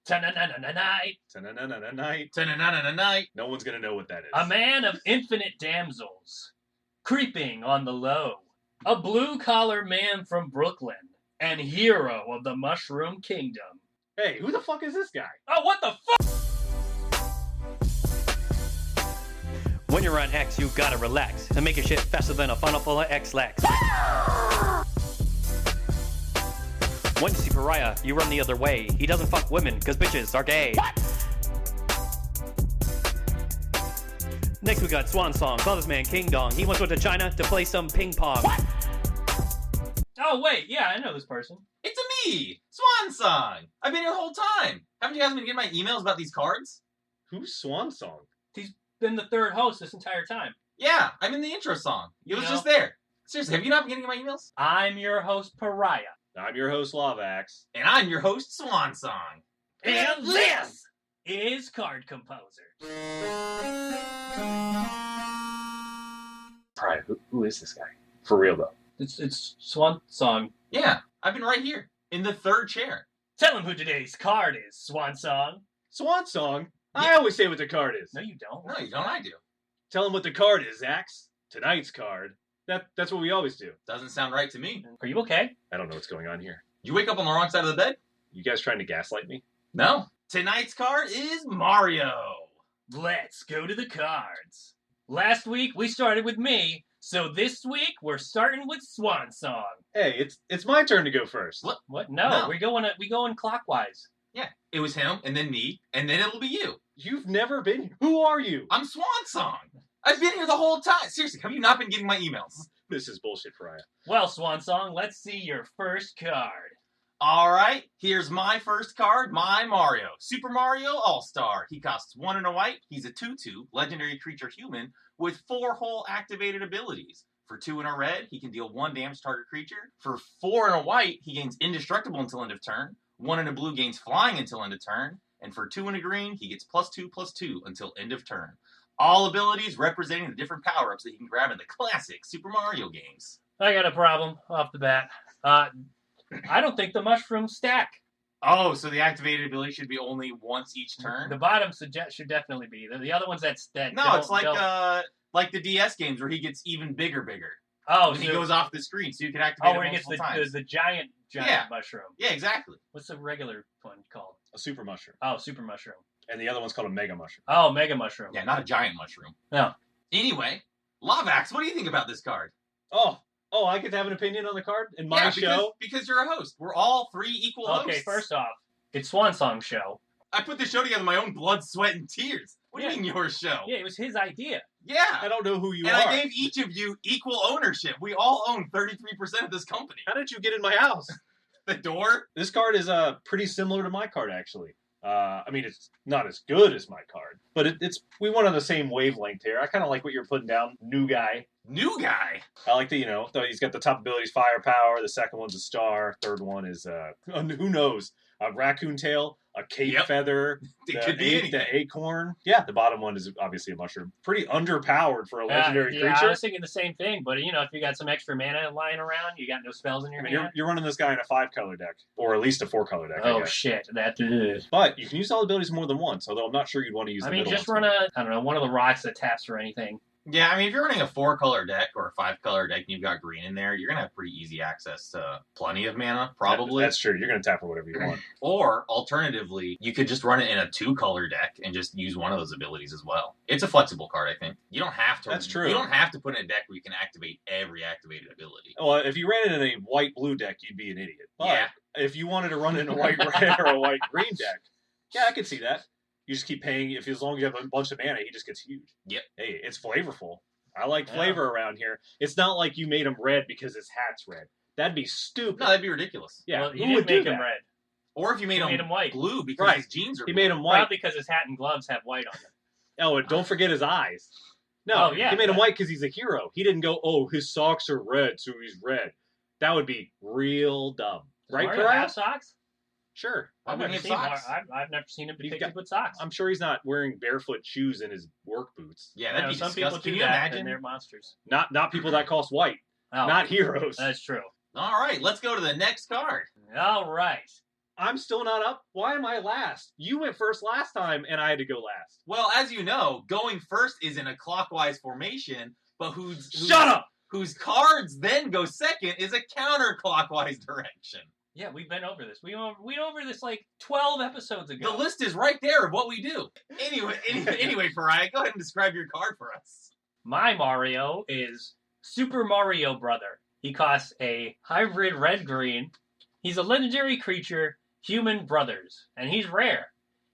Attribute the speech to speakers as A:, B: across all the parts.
A: Ta-na-na-na-na-night.
B: Ta-na-na-na-na-night.
C: Ta-na-na-na-na-night.
B: No one's gonna know what that is.
A: A man of infinite damsels, creeping on the low. A blue-collar man from Brooklyn, and hero of the Mushroom Kingdom.
B: Hey, who the fuck is this guy?
A: Oh, what the fuck?
D: When you're on X, you gotta relax and make your shit faster than a funnel full of X-Lax. When you see Pariah, you run the other way. He doesn't fuck women, cause bitches are gay. What? Next we got Swan Song, saw this man King Dong. He once went to China to play some ping pong. What?
A: Oh, wait, yeah, I know this person.
C: It's me, Swan Song. I've been here the whole time. Haven't you guys been getting my emails about these cards?
B: Who's Swan Song?
A: He's been the third host this entire time.
C: Yeah, I'm in the intro song. It was
A: You know?
C: just there. Seriously, have you not been getting my emails?
A: I'm your host, Pariah.
B: I'm your host, Lavax.
C: And I'm your host, Swan Song.
A: And this is Card Composer.
B: Pariah, who is this guy? For real, though.
A: It's Swan Song.
C: Yeah, I've been right here, in the third chair.
A: Tell him who today's card is, Swan Song.
B: Swan Song?
C: Yeah.
B: I always say what the card is.
A: No, you don't.
C: No, you don't, I do.
B: Tell him what the card is, Axe. Tonight's card. That's what we always do.
C: Doesn't sound right to me.
A: Are you okay?
B: I don't know what's going on here.
C: You wake up on the wrong side of the bed?
B: You guys trying to gaslight me?
C: No. Tonight's card is Mario.
A: Let's go to the cards. Last week we started with me, so this week we're starting with Swan Song.
B: Hey, it's my turn to go first.
A: What? No,
C: No.
A: we going clockwise.
C: Yeah, it was him, and then me, and then it'll be you.
B: You've never been here. Who are you?
C: I'm Swan Song. I've been here the whole time. Seriously, have you not been getting my emails?
B: This is bullshit, Pariah.
A: Well, Swan Song, let's see your first card.
C: All right, here's my first card, my Mario. Super Mario All-Star. He costs 1 and a white. He's a 2/2, legendary creature human, with 4 whole activated abilities. For 2 and a red, he can deal 1 damage to target creature. For 4 and a white, he gains indestructible until end of turn. 1 and a blue gains flying until end of turn. And for 2 and a green, he gets +2/+2 until end of turn. All abilities representing the different power-ups that he can grab in the classic Super Mario games.
A: I got a problem off the bat. I don't think the mushrooms stack.
C: Oh, so the activated ability should be only once each turn?
A: The bottom should definitely be. The other ones that
C: No, it's
A: don't.
C: like the DS games where he gets even bigger.
A: Oh,
C: When he
A: so-
C: goes off the screen, so you can activate
A: where
C: it
A: he gets
C: multiple times.
A: the giant
C: Yeah.
A: mushroom.
C: Yeah, exactly.
A: What's the regular one called?
B: A super mushroom.
A: Oh, super mushroom.
B: And the other one's called a mega mushroom.
A: Oh, mega mushroom.
C: Yeah, not a giant mushroom.
A: No.
C: Anyway, Lavax, what do you think about this card?
B: Oh, I get to have an opinion on the card in my
C: Yeah,
B: show?
C: because you're a host. We're all 3 equal hosts.
A: Okay, first off, it's Swan Song's show.
C: I put the show together in my own blood, sweat, and tears. What do
A: Yeah.
C: you mean your show?
A: Yeah, it was his idea.
C: Yeah.
B: I don't know who you
C: And
B: are.
C: I gave each of you equal ownership. We all own 33% of this company.
B: How did you get in my house?
C: The door?
B: This card is pretty similar to my card, actually. I mean, it's not as good as my card, but we went on the same wavelength here. I kind of like what you're putting down, new guy.
C: New guy.
B: I like the, he's got the top abilities, firepower. The second one's a star. Third one is, who knows, a raccoon tail, a cape feather,
C: It could be anything.
B: the acorn. Yeah, the bottom one is obviously a mushroom. Pretty underpowered for a legendary
A: Yeah, I
B: creature.
A: was thinking the same thing, but if you got some extra mana lying around, you got no spells in your
B: I mean,
A: hand.
B: you're running this guy in a 5-color deck, or at least a 4-color deck. I
A: Oh
B: guess.
A: shit, that.
B: But you can use all abilities more than once, although I'm not sure you'd want to use.
A: I
B: the
A: mean,
B: middle
A: just
B: ones
A: run one of the rocks that taps for anything.
C: Yeah, I mean, if you're running a 4-color deck or a 5-color deck and you've got green in there, you're going to have pretty easy access to plenty of mana, probably.
B: That's true. You're going to tap for whatever you want.
C: Or, alternatively, you could just run it in a 2-color deck and just use one of those abilities as well. It's a flexible card, I think. You don't have to.
B: That's true.
C: You don't have to put in a deck where you can activate every activated ability.
B: Well, if you ran it in a white-blue deck, you'd be an idiot. But
C: Yeah.
B: if you wanted to run it in a white-red or a white-green deck, yeah, I could see that. You just keep paying. As long as you have a bunch of mana, he just gets huge.
C: Yep.
B: Hey, it's flavorful. I like
A: Yeah.
B: flavor around here. It's not like you made him red because his hat's red. That'd be stupid.
C: No, that'd be ridiculous.
B: Yeah,
A: Well,
B: who
A: you
B: would
A: didn't make
B: do
A: him
B: that?
A: red.
C: Or if you made,
A: You made him white.
C: blue because
B: Right.
C: his jeans are
B: He
C: blue.
B: made him white.
A: Probably because his hat and gloves have white on them.
B: Oh, and don't forget his eyes. No,
A: Oh, yeah,
B: he made him
A: yeah.
B: white because he's a hero. He didn't go, oh, his socks are red, so he's red. That would be real dumb.
A: Does
B: Right,
A: Mario
B: Pariah?
A: have socks?
B: Sure.
C: Why
A: I've
C: wouldn't
A: never
C: he
A: seen
C: have socks?
A: I've never seen him
B: He's
A: depicted
B: got-
A: with socks.
B: I'm sure he's not wearing barefoot shoes in his work boots.
C: Yeah, that'd be
A: some
C: disgusting.
A: people do
C: Can you
A: that,
C: imagine?
A: and they're monsters.
B: Not people that cost white.
A: Oh,
B: Not heroes.
A: that's true.
C: All right, let's go to the next card.
A: All right.
B: I'm still not up. Why am I last? You went first last time, and I had to go last.
C: Well, as you know, going first is in a clockwise formation, but
B: Shut up!
C: Whose cards then go second is a counterclockwise direction.
A: Yeah, we've been over this. We went over this like 12 episodes ago.
C: The list is right there of what we do. Anyway, Pariah, go ahead and describe your card for us.
A: My Mario is Super Mario Brother. He costs a hybrid red-green. He's a legendary creature, Human Brothers, and he's rare.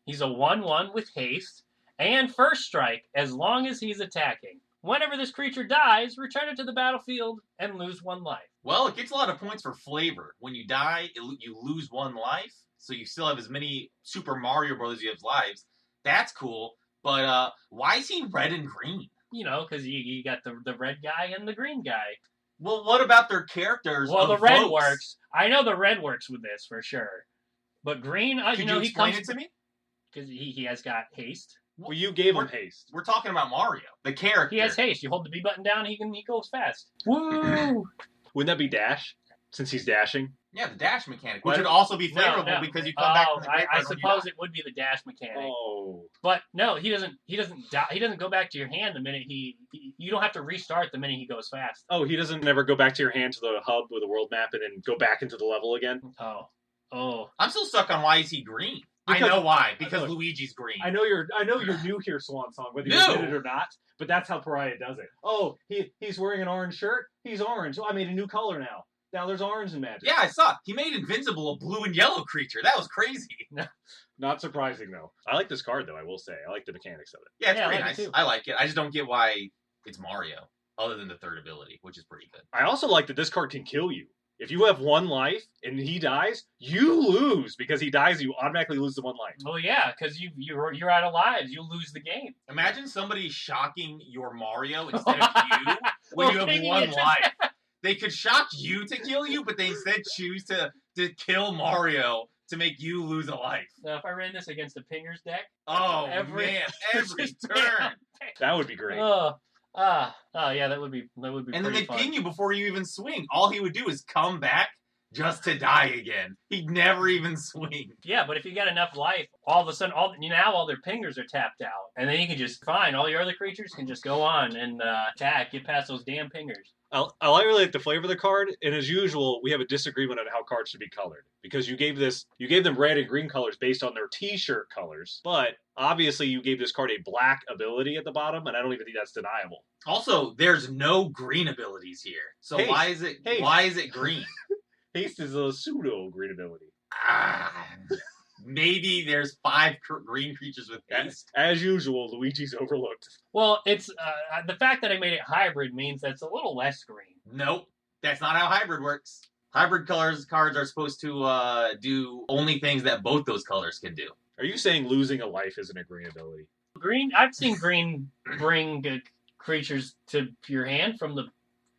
A: He's a 1/1 with haste and first strike as long as he's attacking. Whenever this creature dies, return it to the battlefield and lose 1 life.
C: Well, it gets a lot of points for flavor. When you die, you lose 1 life, so you still have as many Super Mario Brothers as you have lives. That's cool, but why is he red and green?
A: You know, because you got the red guy and the green guy.
C: Well, what about their characters?
A: Well, the
C: of
A: red
C: votes?
A: works. I know the red works with this for sure. But green,
C: Can you
A: he
C: explain
A: comes
C: it to me?
A: because he has got haste.
B: Well, you gave him haste.
C: We're talking about Mario, the character.
A: He has haste. You hold the B button down, he goes fast. Woo!
B: Wouldn't that be dash? Since he's dashing?
C: Yeah, the dash mechanic, which
B: What?
C: would also be favorable
A: No.
C: because you come back
A: Oh,
C: from the
A: I
C: graveyard when you
A: suppose
C: die.
A: it would be the dash mechanic.
B: Oh.
A: But no, he doesn't die. He doesn't go back to your hand the minute you don't have to restart the minute he goes fast.
B: Oh, he doesn't never go back to your hand to the hub with the world map and then go back into the level again?
A: Oh.
C: I'm still stuck on why is he green.
B: Because-
C: I know why. Because
B: Look,
C: Luigi's green.
B: I know you're new here, Swan Song, whether you
C: No.
B: admit it or not, but that's how Pariah does it. Oh, he's wearing an orange shirt? He's orange. Oh, I made a new color now. Now there's orange in Magic.
C: Yeah, I saw. He made Invincible a blue and yellow creature. That was crazy.
B: Not surprising, though. I like this card, though, I will say. I like the mechanics of it.
C: Yeah, it's
A: Yeah, I
C: pretty
A: like it
C: nice.
A: too.
C: I like it. I just don't get why it's Mario, other than the third ability, which is pretty good.
B: I also like that this card can kill you. If you have 1 life and he dies, you lose. Because he dies, you automatically lose the 1 life.
A: Oh yeah, because you're out of lives. You lose the game.
C: Imagine somebody shocking your Mario instead of you when
A: Or
C: you have
A: pinging
C: 1
A: it.
C: life. They could shock you to kill you, but they instead choose to kill Mario to make you lose a life.
A: Now, if I ran this against the Pingers deck,
C: Oh,
A: Every-
C: man. Every
A: Just
C: turn.
B: That would be great.
A: oh yeah, that would be
C: And then
A: pretty
C: they'd
A: fun.
C: ping you before you even swing. All he would do is come back just to die again. He'd never even swing.
A: Yeah, but if you got enough life, all of a sudden, all their pingers are tapped out, and then you can just all your other creatures can just go on and attack, get past those damn pingers.
B: I really like the flavor of the card, and as usual, we have a disagreement on how cards should be colored. Because you gave them red and green colors based on their t-shirt colors, but obviously you gave this card a black ability at the bottom, and I don't even think that's deniable.
C: Also, there's no green abilities here. So
B: Haste.
C: why is it
B: Haste.
C: why is it green?
B: Haste is a pseudo green ability.
C: Maybe there's 5 green creatures with haste.
B: As usual, Luigi's overlooked.
A: Well, it's the fact that I made it hybrid means that's a little less green.
C: Nope, that's not how hybrid works. Hybrid cards are supposed to do only things that both those colors can do.
B: Are you saying losing a life isn't a green ability?
A: Green, I've seen green bring creatures to your hand from the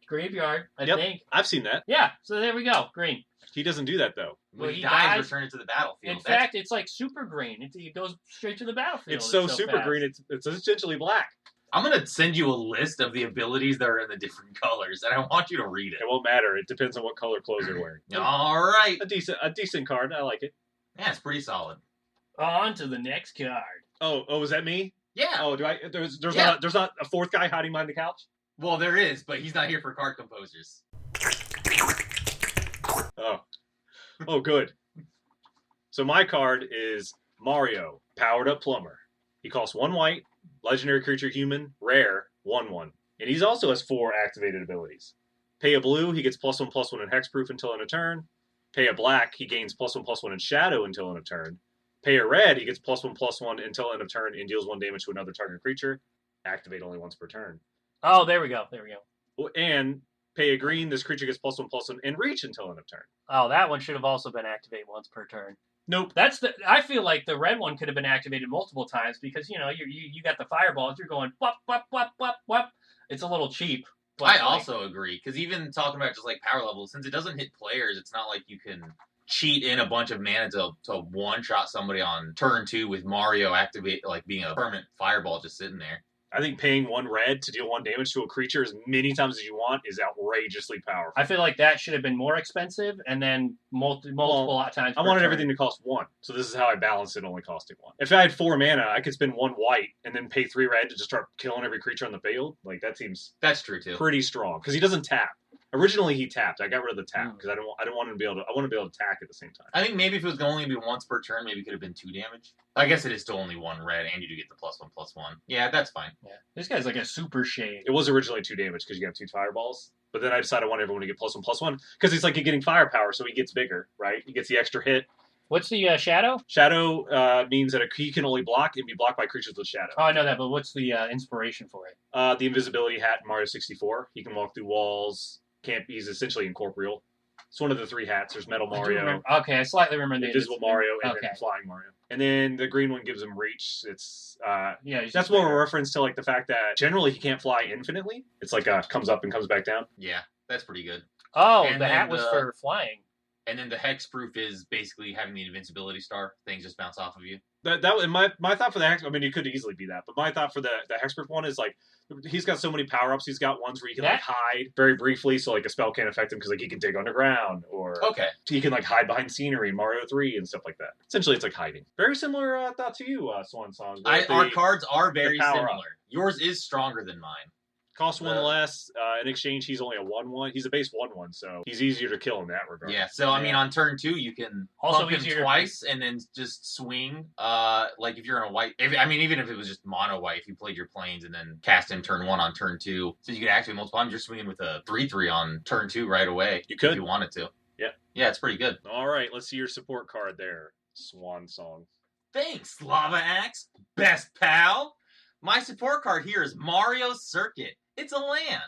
A: graveyard. I
B: Yep.
A: think.
B: I've seen that.
A: Yeah, so there we go. Green.
B: He doesn't do that, though.
C: When
A: Well,
C: he
A: he
C: dies,
A: dies-
C: return it to the battlefield.
A: In
C: That's-
A: fact, it's like super green. It goes straight to the battlefield.
B: It's so super
A: fast.
B: green, it's essentially black.
C: I'm gonna send you a list of the abilities that are in the different colors, and I want you to read it.
B: It won't matter. It depends on what color clothes you're wearing.
C: All right.
B: A decent card. I like it.
C: Yeah, it's pretty solid.
A: On to the next card.
B: Oh, is that me?
C: Yeah.
B: Oh, do I? There's
C: Yeah.
B: not a 4th guy hiding behind the couch.
C: Well, there is, but he's not here for card composers.
B: Oh, good. So my card is Mario, Powered Up Plumber. He costs 1 white, legendary creature human, rare, 1/1. And he also has 4 activated abilities. Pay a blue, he gets +1/+1 in hexproof until end of turn. Pay a black, he gains +1/+1 in shadow until end of turn. Pay a red, he gets +1/+1 until end of turn and deals 1 damage to another target creature. Activate only once per turn.
A: Oh, there we go.
B: And pay a green, this creature gets +1/+1 and reach until end of turn.
A: Oh, that one should have also been activated once per turn.
B: Nope.
A: I feel like the red one could have been activated multiple times because you got the fireballs. You're going whop whop whop whop whop. It's a little cheap. But
C: I also agree, because even talking about just like power levels, since it doesn't hit players, it's not like you can cheat in a bunch of mana to one-shot somebody on turn 2 with Mario activate, like being a permanent fireball just sitting there.
B: I think paying 1 red to deal 1 damage to a creature as many times as you want is outrageously powerful.
A: I feel like that should have been more expensive, and then multiple times.
B: I wanted everything to cost 1, so this is how I balanced it only costing 1. If I had 4 mana, I could spend 1 white and then pay 3 red to just start killing every creature on the field. Like, that seems
C: That's true too.
B: pretty strong because he doesn't tap. Originally, he tapped. I got rid of the tap because I don't want him to be able to. I want to be able to attack at the same time.
C: I think maybe if it was only going to be once per turn, maybe it could have been 2 damage. I guess it is still only 1 red, and you do get the +1/+1. Yeah, that's fine.
A: Yeah, this guy's like a super shade.
B: It was originally 2 damage because you got 2 fireballs, but then I decided I want everyone to get +1/+1 because he's like getting firepower, so he gets bigger, right? He gets the extra hit.
A: What's the shadow?
B: Shadow means that he can only block and be blocked by creatures with shadow.
A: Oh, I know that, but what's the inspiration for it?
B: The invisibility hat in Mario 64. He can walk through walls. He's essentially incorporeal. It's one of the 3 hats. There's Metal Mario.
A: Okay, I slightly remember the
B: Invisible Mario, and
A: okay.
B: then Flying Mario. And then the green one gives him reach. It's
A: he's
B: that's more of a reference to like the fact that generally he can't fly infinitely. It's like comes up and comes back down.
C: Yeah, that's pretty good.
A: Oh,
C: And
A: the
C: then
A: hat was for flying.
C: And then the hexproof is basically having the invincibility star. Things just bounce off of you.
B: That and my thought for the hex. I mean, it could easily be that, but my thought for the hexproof one is like he's got so many power ups. He's got ones where he can like hide very briefly, so like a spell can't affect him because like he can dig underground, or
C: Okay.
B: he can like hide behind scenery in Mario 3 and stuff like that. Essentially, it's like hiding. Very similar thought to you, Swan Song.
C: Our cards are very
B: power-up.
C: similar. Yours is stronger than mine.
B: Costs 1 less. In exchange, he's only a 1/1. He's a base 1/1, so he's easier to kill in that regard.
C: Yeah, so I mean, on turn 2, you can
A: Also
C: pump him
A: easier-
C: twice and then just swing. Like if you're in a white, even if it was just mono white, if you played your planes and then cast him turn 1 on turn 2, so you could activate multiple times. You're swinging with a 3/3 on turn 2 right away.
B: You could
C: if you wanted to.
B: Yeah,
C: yeah, it's pretty good.
B: All right, let's see your support card there, Swan Song.
C: Thanks, Lava Axe, best pal. My support card here is Mario Circuit. It's a land.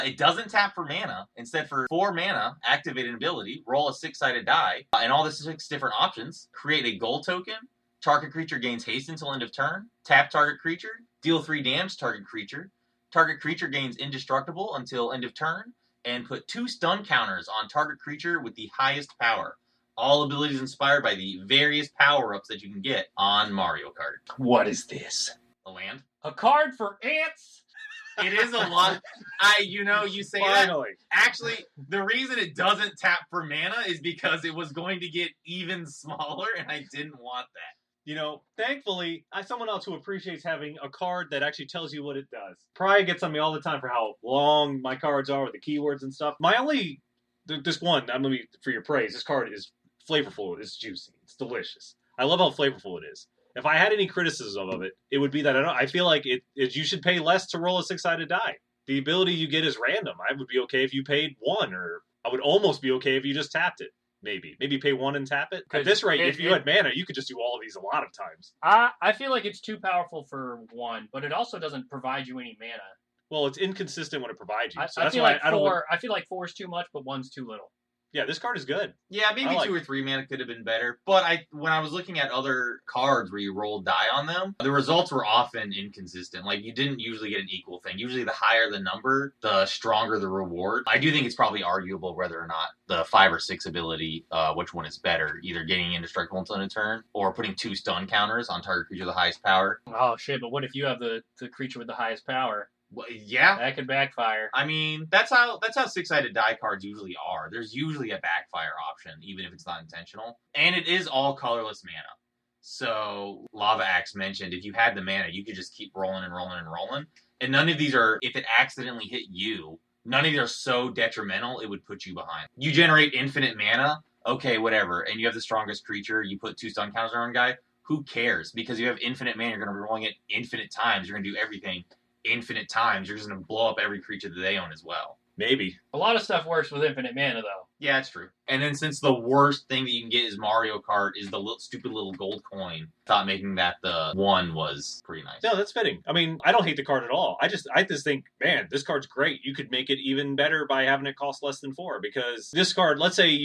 C: It doesn't tap for mana. Instead, for 4 mana, activate an ability, roll a 6-sided die, and all the 6 different options. Create a gold token. Target creature gains haste until end of turn. Tap target creature. Deal 3 damage to target creature. Target creature gains indestructible until end of turn. And put 2 stun counters on target creature with the highest power. All abilities inspired by the various power-ups that you can get on Mario Kart.
A: What is this?
C: A land?
A: A card for ants?
C: It is a lot. You say
B: Finally.
C: that. Actually, the reason it doesn't tap for mana is because it was going to get even smaller, and I didn't want that.
B: Thankfully, someone else who appreciates having a card that actually tells you what it does. Pry gets on me all the time for how long my cards are with the keywords and stuff. This one, for your praise, this card is flavorful. It's juicy. It's delicious. I love how flavorful it is. If I had any criticism of it, it would be that I feel like you should pay less to roll a 6-sided die. The ability you get is random. I would be okay if you paid 1, or I would almost be okay if you just tapped it. Maybe pay 1 and tap it. At this rate, if you had mana, you could just do all of these a lot of times.
A: I feel like it's too powerful for 1, but it also doesn't provide you any mana.
B: Well, it's inconsistent when it provides you. So
A: I
B: that's
A: feel
B: why
A: like
B: I don't.
A: 4. I feel like 4 is too much, but 1's too little.
B: Yeah, this card is good.
C: Yeah, maybe 2 or 3 mana could have been better. But when I was looking at other cards where you rolled die on them, the results were often inconsistent. Like, you didn't usually get an equal thing. Usually the higher the number, the stronger the reward. I do think it's probably arguable whether or not the 5 or 6 ability, which one is better. Either getting indestructible until end of turn, or putting 2 stun counters on target creature with the highest power.
A: Oh, shit, but what if you have the creature with the highest power?
C: Well, yeah.
A: That could backfire.
C: I mean, that's how 6-sided die cards usually are. There's usually a backfire option, even if it's not intentional. And it is all colorless mana. So, Lava Axe mentioned, if you had the mana, you could just keep rolling and rolling and rolling. And none of these are, if it accidentally hit you, none of these are so detrimental, it would put you behind. You generate infinite mana, okay, whatever. And you have the strongest creature, you put 2 stun counters on one guy, who cares? Because you have infinite mana, you're going to be rolling it infinite times, you're going to do everything infinite times. You're just going to blow up every creature that they own as well.
B: Maybe.
A: A lot of stuff works with infinite mana, though.
C: Yeah, that's true. And then since the worst thing that you can get is Mario Kart is the stupid little gold coin, I thought making that the 1 was pretty nice.
B: No, that's fitting. I mean, I don't hate the card at all. I just think, man, this card's great. You could make it even better by having it cost less than 4, because this card, let's say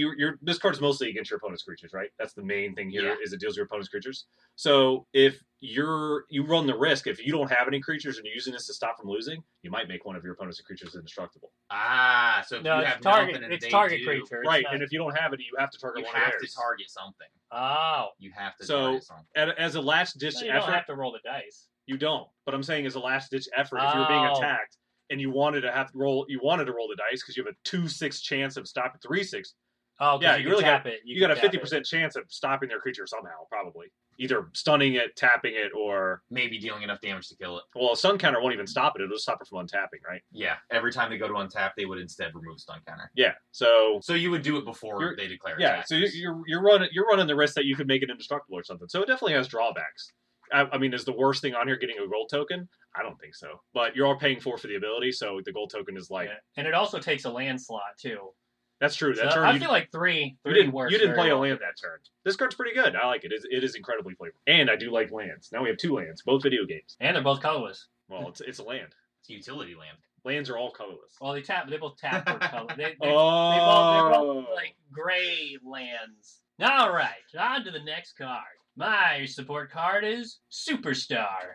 B: this card is mostly against your opponent's creatures, right? That's the main thing here, is it deals with your opponent's creatures. So if you run the risk, if you don't have any creatures and you're using this to stop from losing, you might make one of your opponent's creatures indestructible.
C: Ah, so if
A: No,
C: you
A: it's
C: have
A: target.
C: nothing and
A: It's
C: they
A: target
C: do,
A: creature. It's
B: Right,
A: not-
B: and if you don't have any, you have to target
C: You
B: one
C: have
B: of
C: to
B: theirs.
C: target something.
A: Oh.
C: You have to
B: So,
C: target something.
B: As a last-ditch
A: So you don't
B: effort,
A: have to roll the dice.
B: you don't. But I'm saying as a last-ditch effort, if you were being
A: Oh.
B: attacked and you wanted to roll the dice because you have a 2-6 chance of stopping 3-6.
A: Oh,
B: Yeah,
A: you
B: you
A: can
B: really
A: tap it.
B: You got a
A: can tap
B: 50% chance of stopping their creature somehow, probably. Either stunning it, tapping it, or...
C: Maybe dealing enough damage to kill it.
B: Well, a stun counter won't even stop it. It'll stop it from untapping, right?
C: Yeah, every time they go to untap, they would instead remove stun counter.
B: Yeah, so...
C: So you would do it before
B: You're-
C: they declare
B: Yeah,
C: attack.
B: so you're running the risk that you could make it indestructible or something. So it definitely has drawbacks. I mean, is the worst thing on here getting a gold token? I don't think so. But you're all paying for the ability, so the gold token is like...
A: Yeah. And it also takes a land slot, too.
B: That's true. That
A: So
B: turn,
A: I feel like three
B: you didn't
A: works
B: play
A: very
B: a
A: well.
B: land that turn. This card's pretty good. I like it. It is incredibly flavorful. And I do like lands. Now we have 2 lands, both video games.
A: And they're both colorless.
B: Well, it's a land.
C: It's utility land.
B: Lands are all colorless.
A: Well, they both tap for color. They're
B: Oh.
A: both like gray lands. All right, on to the next card. My support card is Superstar.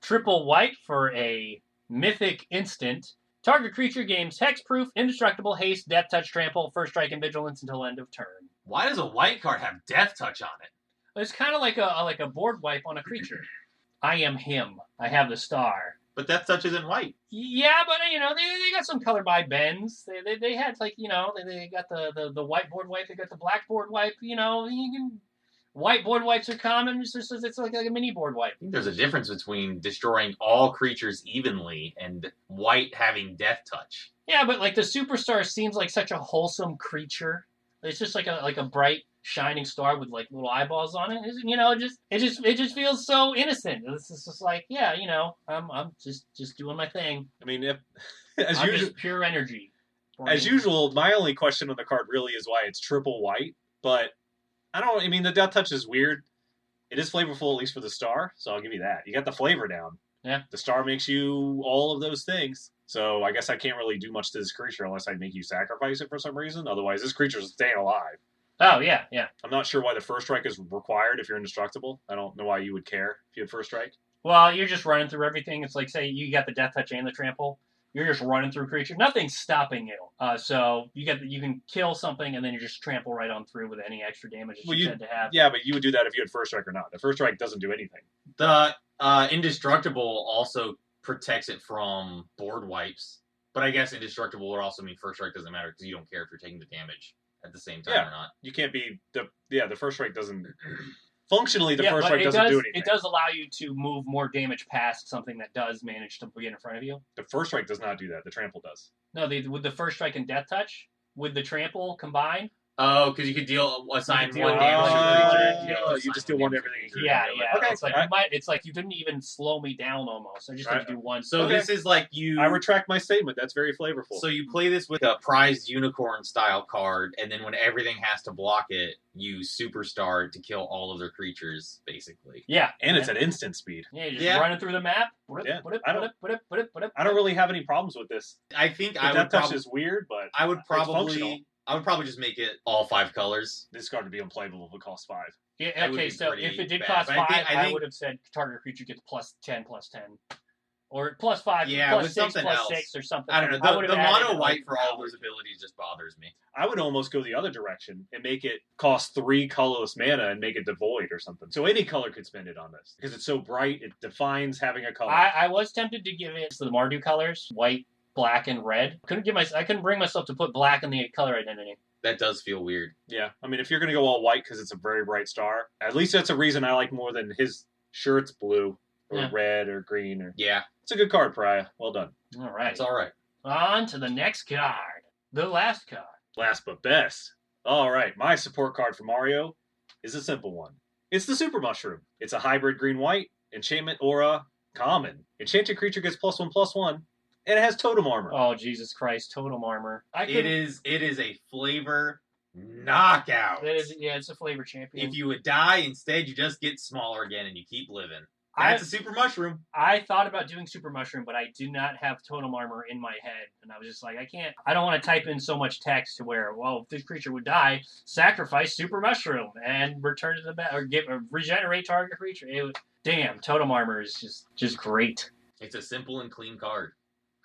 A: Triple white for a mythic instant. Target creature gains hexproof, indestructible, haste, death touch, trample, first strike, and vigilance until end of turn.
C: Why does a white card have death touch on it?
A: It's kind of like a board wipe on a creature. I am him. I have the star.
C: But death touch isn't white.
A: Yeah, but they got some color by bends. They had they got the white board wipe. They got the black board wipe. You can white board wipes are common. It's like a mini board wipe.
C: I think there's a difference between destroying all creatures evenly and white having death touch.
A: Yeah, but like the Superstar seems like such a wholesome creature. It's just like a bright shining star with like little eyeballs on it. It just feels so innocent. It's just like, yeah, I'm just doing my thing.
B: I mean, I'm
A: just pure energy.
B: As usual, my only question on the card really is why it's triple white. But the death touch is weird. It is flavorful, at least for the star, so I'll give you that. You got the flavor down.
A: Yeah.
B: The star makes you all of those things. So I guess I can't really do much to this creature unless I make you sacrifice it for some reason. Otherwise, this creature's staying alive.
A: Oh, yeah, yeah.
B: I'm not sure why the first strike is required if you're indestructible. I don't know why you would care if you had first strike.
A: Well, you're just running through everything. It's like, say, you got the death touch and the trample. You're just running through creature. Nothing's stopping you. So you can kill something and then you just trample right on through with any extra damage that you tend to have.
B: Yeah, but you would do that if you had first strike or not. The first strike doesn't do anything.
C: The indestructible also protects it from board wipes. But I guess indestructible would also mean first strike doesn't matter because you don't care if you're taking the damage at the same time or not.
B: You can't be the first strike doesn't funcally the first
A: but
B: strike doesn't do anything.
A: It does allow you to move more damage past something that does manage to get in front of you.
B: The first strike does not do that. The trample does.
A: No, with the first strike and death touch, with the trample combined.
C: Oh, because you could assign
A: deal
C: one damage to a creature.
B: You just deal one everything.
A: Yeah.
B: Okay.
A: It's like you didn't even slow me down almost. I just had to do one.
C: So this is like you...
B: I retract my statement. That's very flavorful.
C: So you play this with a prized unicorn style card, and then when everything has to block it, you superstar to kill all of their creatures, basically.
A: Yeah.
B: And it's at instant speed.
A: Yeah, you're just running through the map.
B: Yeah.
A: I
B: don't really have any problems with this.
C: I think
B: The death touch is weird, but
C: I would
B: functional.
C: probably just make it all 5 colors.
B: This card would be unplayable if it costs 5.
A: Yeah,
C: It would
A: okay,
C: be
A: so
C: pretty
A: if it did
C: bad,
A: cost
C: but
A: 5,
C: I think
A: would have said target creature gets +10, +10. Or +5,
C: Yeah, with
A: +6,
C: something else.
A: +6 or something.
C: I don't know.
A: would've
C: The
A: added,
C: mono white
A: like,
C: for all those abilities just bothers me.
B: I would almost go the other direction and make it cost 3 colorless mana and make it devoid or something. So any color could spend it on this. Because it's so bright, it defines having a color.
A: I was tempted to give it the Mardu colors, white, black, and red. I couldn't bring myself to put black in the color identity.
C: That does feel weird.
B: Yeah, I mean, if you're going to go all white because it's a very bright star, at least that's a reason I like more than his shirt's blue or red or green.
C: Yeah.
B: It's a good card, Pariah. Well done.
A: All right.
C: It's all right.
A: On to the next card. The last card.
B: Last but best. All right, my support card for Mario is a simple one. It's the Super Mushroom. It's a hybrid green-white, enchantment aura, common. Enchanted creature gets +1/+1, and it has totem armor.
A: Oh, Jesus Christ, totem armor.
C: It is a flavor knockout.
A: It's a flavor champion.
C: If you would die, instead you just get smaller again and you keep living. That's a super mushroom.
A: I thought about doing super mushroom, but I do not have totem armor in my head. And I was just like, I don't want to type in so much text to where, well, if this creature would die, sacrifice super mushroom and return to the back or regenerate target creature. Damn, totem armor is just great.
C: It's a simple and clean card.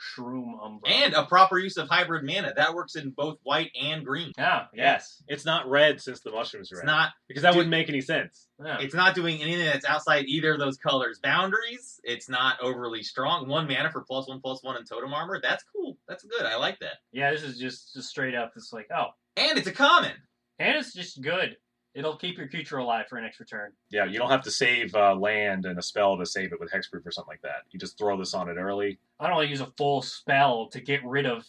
A: Shroom Umbra.
C: And a proper use of hybrid mana. That works in both white and green.
A: Oh, yes.
B: It's not red since the mushroom's red.
C: It's not
B: because that
C: Dude.
B: wouldn't make any sense.
A: Yeah.
C: It's not doing anything that's outside either of those colors' boundaries. It's not overly strong. 1 mana for +1/+1 and totem armor. That's cool. That's good. I like that.
A: Yeah, this is just straight up. It's like, oh.
C: And it's a common.
A: And it's just good. It'll keep your creature alive for an extra turn.
B: Yeah, you don't have to save land and a spell to save it with hexproof or something like that. You just throw this on it early.
A: I don't want to use a full spell to get rid of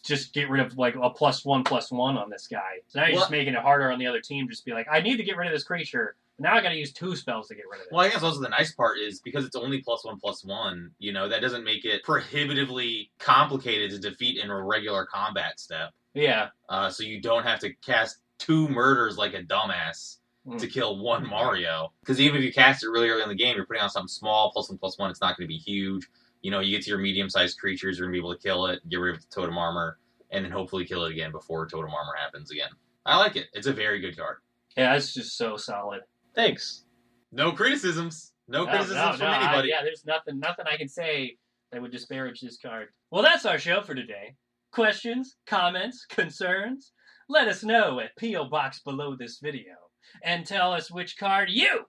A: like a +1/+1 on this guy. So now you're just making it harder on the other team. Just be like, I need to get rid of this creature. Now I got to use 2 spells to get rid of it.
C: Well, I guess also the nice part is because it's only +1/+1, that doesn't make it prohibitively complicated to defeat in a regular combat step.
A: Yeah.
C: So you don't have to cast 2 murders like a dumbass to kill 1 Mario. Because even if you cast it really early in the game, you're putting on something small, +1/+1, it's not going to be huge. You get to your medium-sized creatures, you're going to be able to kill it, get rid of the totem armor, and then hopefully kill it again before totem armor happens again. I like it. It's a very good card.
A: Yeah, it's just so solid.
B: Thanks.
C: No criticisms. No criticisms from anybody.
A: There's nothing I can say that would disparage this card. Well, that's our show for today. Questions, comments, concerns? Let us know at P.O. Box below this video. And tell us which card you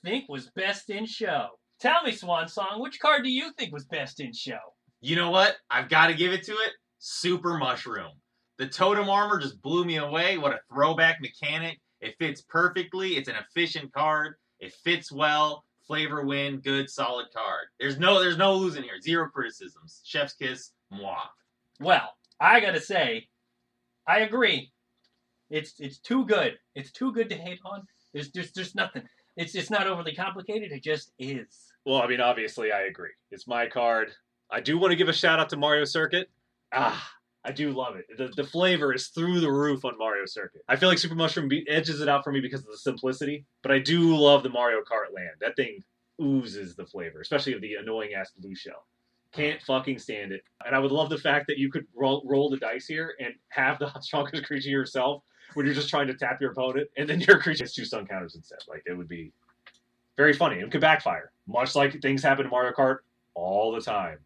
A: think was best in show. Tell me, Swan Song, which card do you think was best in show?
C: You know what? I've got to give it to it. Super Mushroom. The totem armor just blew me away. What a throwback mechanic. It fits perfectly. It's an efficient card. It fits well. Flavor win. Good, solid card. There's no losing here. 0 criticisms. Chef's kiss. Moi.
A: Well, I gotta say, I agree. It's too good. It's too good to hate on. There's nothing. It's not overly complicated. It just is.
B: Well, I mean, obviously, I agree. It's my card. I do want to give a shout out to Mario Circuit. I do love it. The flavor is through the roof on Mario Circuit. I feel like Super Mushroom edges it out for me because of the simplicity, but I do love the Mario Kart land. That thing oozes the flavor, especially of the annoying-ass blue shell. Can't fucking stand it. And I would love the fact that you could roll the dice here and have the strongest creature yourself when you're just trying to tap your opponent, and then your creature has 2 stun counters instead. Like, it would be very funny. It could backfire, much like things happen in Mario Kart all the time.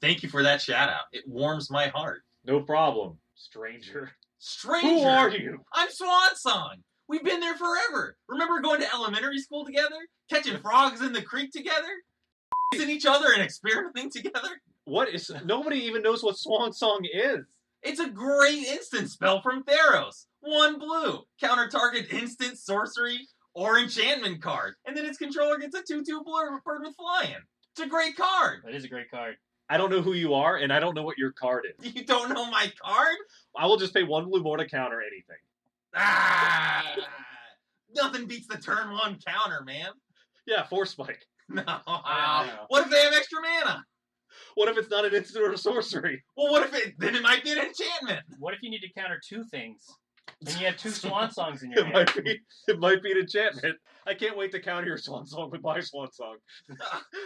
C: Thank you for that shout out. It warms my heart.
B: No problem, stranger.
C: Stranger?
B: Who are you?
C: I'm Swan Song. We've been there forever. Remember going to elementary school together? Catching frogs in the creek together? Kissing each other and experimenting together?
B: Nobody even knows what Swan Song is.
C: It's a great instant spell from Theros. 1 blue. Counter target instant, sorcery, or enchantment card. And then its controller gets a 2/2 bird with flying. It's a great card.
A: That is a great card.
B: I don't know who you are, and I don't know what your card is.
C: You don't know my card?
B: I will just pay 1 blue more to counter anything.
C: Nothing beats the turn 1 counter, man.
B: Yeah, Force Spike.
C: No.
A: know.
C: What if they have extra mana?
B: What if it's not an instant or a sorcery?
C: Well, then it might be an enchantment.
A: What if you need to counter 2 things? And you have 2 Swan Songs in your hand.
B: It might be an enchantment. I can't wait to counter your Swan Song with my Swan Song.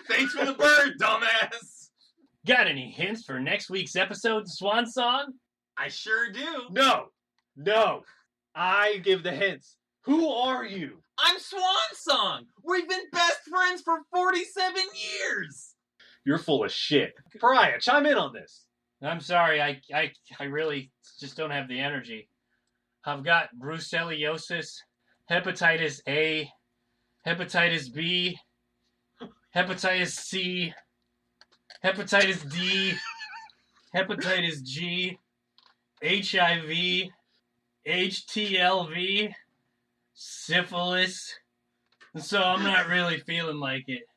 C: Thanks for the bird, dumbass.
A: Got any hints for next week's episode, Swan Song?
C: I sure do.
B: No. I give the hints. Who are you?
C: I'm Swan Song. We've been best friends for 47 years.
B: You're full of shit. Pariah, chime in on this.
A: I'm sorry, I really just don't have the energy. I've got brucellosis, hepatitis A, hepatitis B, hepatitis C, hepatitis D, hepatitis G, HIV, HTLV, syphilis. So I'm not really feeling like it.